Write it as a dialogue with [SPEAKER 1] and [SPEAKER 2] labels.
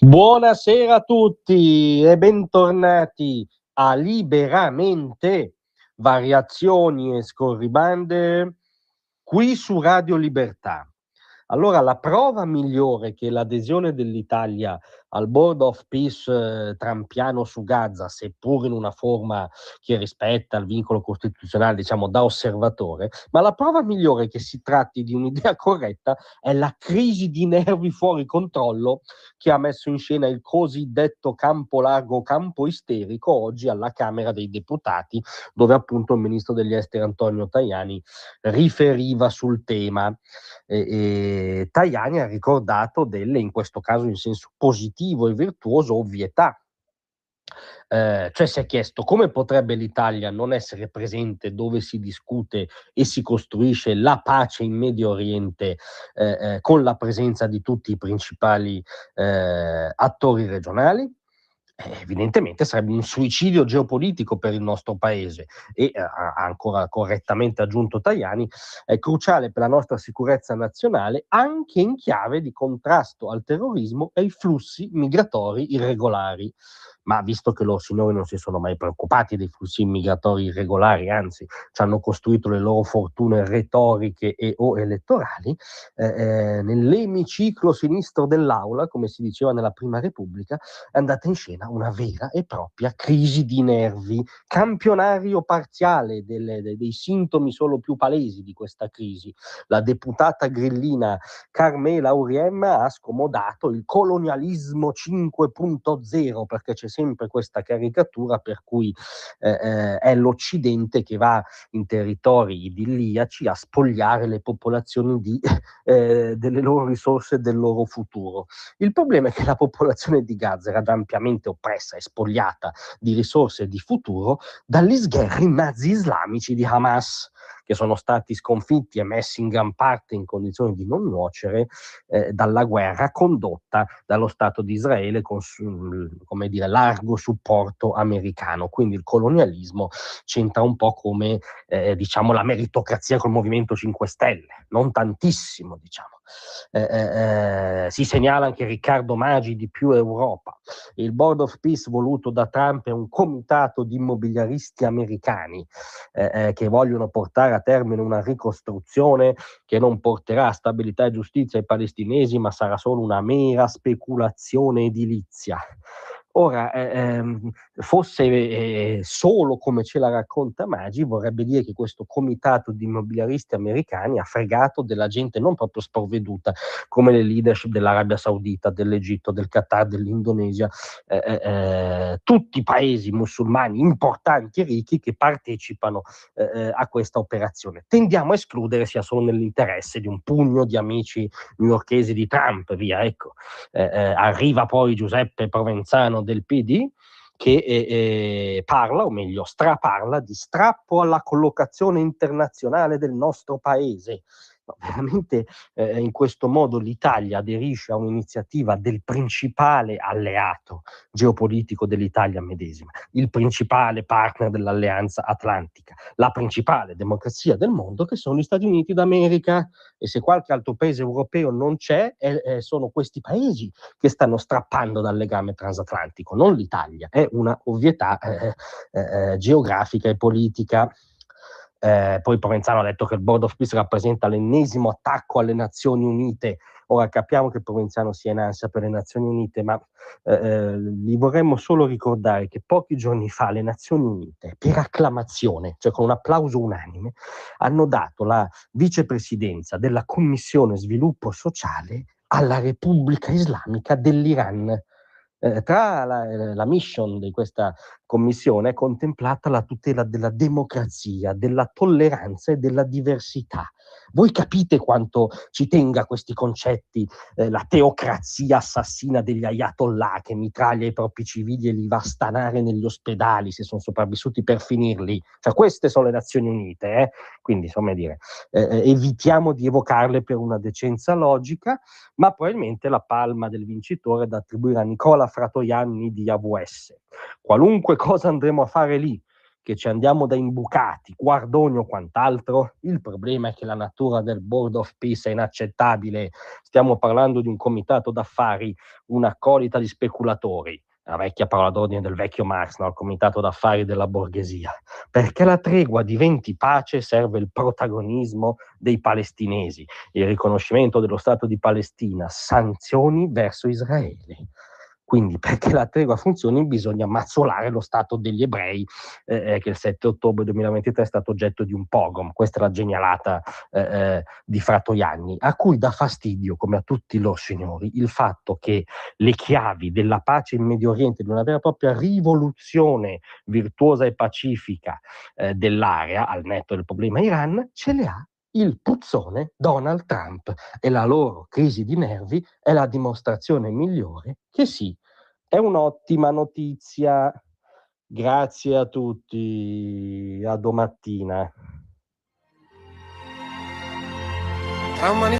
[SPEAKER 1] Buonasera a tutti e bentornati a Liberamente, variazioni e scorribande qui su Radio Libertà. Allora, la prova migliore che l'adesione dell'Italia al Board of Peace trampiano su Gaza, seppur in una forma che rispetta il vincolo costituzionale, diciamo da osservatore, ma la prova migliore che si tratti di un'idea corretta è la crisi di nervi fuori controllo che ha messo in scena il cosiddetto campo largo, campo isterico, oggi alla Camera dei Deputati, dove appunto il ministro degli esteri Antonio Tajani riferiva sul tema. Tajani ha ricordato delle, in questo caso in senso positivo e virtuoso, ovvietà. Cioè si è chiesto come potrebbe l'Italia non essere presente dove si discute e si costruisce la pace in Medio Oriente con la presenza di tutti i principali attori regionali. Evidentemente sarebbe un suicidio geopolitico per il nostro paese e ha ancora correttamente aggiunto Tajani, è cruciale per la nostra sicurezza nazionale anche in chiave di contrasto al terrorismo e ai flussi migratori irregolari. Ma visto che loro signori non si sono mai preoccupati dei flussi migratori irregolari, anzi ci hanno costruito le loro fortune retoriche e o elettorali, nell'emiciclo sinistro dell'aula, come si diceva nella Prima Repubblica, è andata in scena una vera e propria crisi di nervi, campionario parziale dei sintomi solo più palesi di questa crisi. La deputata grillina Carmela Auriem ha scomodato il colonialismo 5.0, perché c'è sempre questa caricatura per cui è l'Occidente che va in territori idilliaci a spogliare le popolazioni delle loro risorse e del loro futuro. Il problema è che la popolazione di Gaza era già ampiamente oppressa e spogliata di risorse e di futuro dagli sgherri nazi islamici di Hamas, che sono stati sconfitti e messi in gran parte in condizioni di non nuocere dalla guerra condotta dallo Stato di Israele con come dire, largo supporto americano. Quindi il colonialismo c'entra un po' come diciamo la meritocrazia col Movimento 5 Stelle, non tantissimo diciamo. Si segnala anche Riccardo Maggi di Più Europa. Il Board of Peace voluto da Trump è un comitato di immobiliaristi americani che vogliono portare a termine una ricostruzione che non porterà stabilità e giustizia ai palestinesi, ma sarà solo una mera speculazione edilizia. Ora, fosse solo come ce la racconta Maggi, vorrebbe dire che questo comitato di immobiliaristi americani ha fregato della gente non proprio sprovveduta, come le leadership dell'Arabia Saudita, dell'Egitto, del Qatar, dell'Indonesia, tutti i paesi musulmani importanti e ricchi che partecipano a questa operazione. Tendiamo a escludere sia solo nell'interesse di un pugno di amici newyorkesi di Trump, via, ecco. Arriva poi Giuseppe Provenzano del PD che parla, o meglio straparla, di strappo alla collocazione internazionale del nostro paese. No, veramente in questo modo l'Italia aderisce a un'iniziativa del principale alleato geopolitico dell'Italia medesima, il principale partner dell'Alleanza Atlantica, la principale democrazia del mondo, che sono gli Stati Uniti d'America. E se qualche altro paese europeo non c'è, sono questi paesi che stanno strappando dal legame transatlantico, non l'Italia. È una ovvietà geografica e politica. Poi Provenzano ha detto che il Board of Peace rappresenta l'ennesimo attacco alle Nazioni Unite. Ora capiamo che Provenzano sia in ansia per le Nazioni Unite, ma gli vorremmo solo ricordare che pochi giorni fa le Nazioni Unite, per acclamazione, cioè con un applauso unanime, hanno dato la vicepresidenza della Commissione Sviluppo Sociale alla Repubblica Islamica dell'Iran. Tra la mission di questa commissione è contemplata la tutela della democrazia, della tolleranza e della diversità. Voi capite quanto ci tenga a questi concetti la teocrazia assassina degli ayatollah che mitraglia i propri civili e li va a stanare negli ospedali se sono sopravvissuti per finirli. Cioè, queste sono le Nazioni Unite, quindi insomma dire, evitiamo di evocarle per una decenza logica, ma probabilmente la palma del vincitore è da attribuire a Nicola Fratoianni di AWS. Qualunque cosa andremo a fare lì, che ci andiamo da imbucati, guardoni o quant'altro. Il problema è che la natura del Board of Peace è inaccettabile. Stiamo parlando di un comitato d'affari, un'accolita di speculatori, la vecchia parola d'ordine del vecchio Marx, no? Il comitato d'affari della borghesia. Perché la tregua diventi pace serve il protagonismo dei palestinesi, il riconoscimento dello Stato di Palestina, sanzioni verso Israele. Quindi perché la tregua funzioni bisogna mazzolare lo Stato degli ebrei, che il 7 ottobre 2023 è stato oggetto di un pogrom. Questa è la genialata di Fratoianni, a cui dà fastidio, come a tutti loro signori, il fatto che le chiavi della pace in Medio Oriente, di una vera e propria rivoluzione virtuosa e pacifica dell'area, al netto del problema Iran, ce le ha il puzzone Donald Trump, e la loro crisi di nervi è la dimostrazione migliore che sì, è un'ottima notizia. Grazie a tutti, a domattina.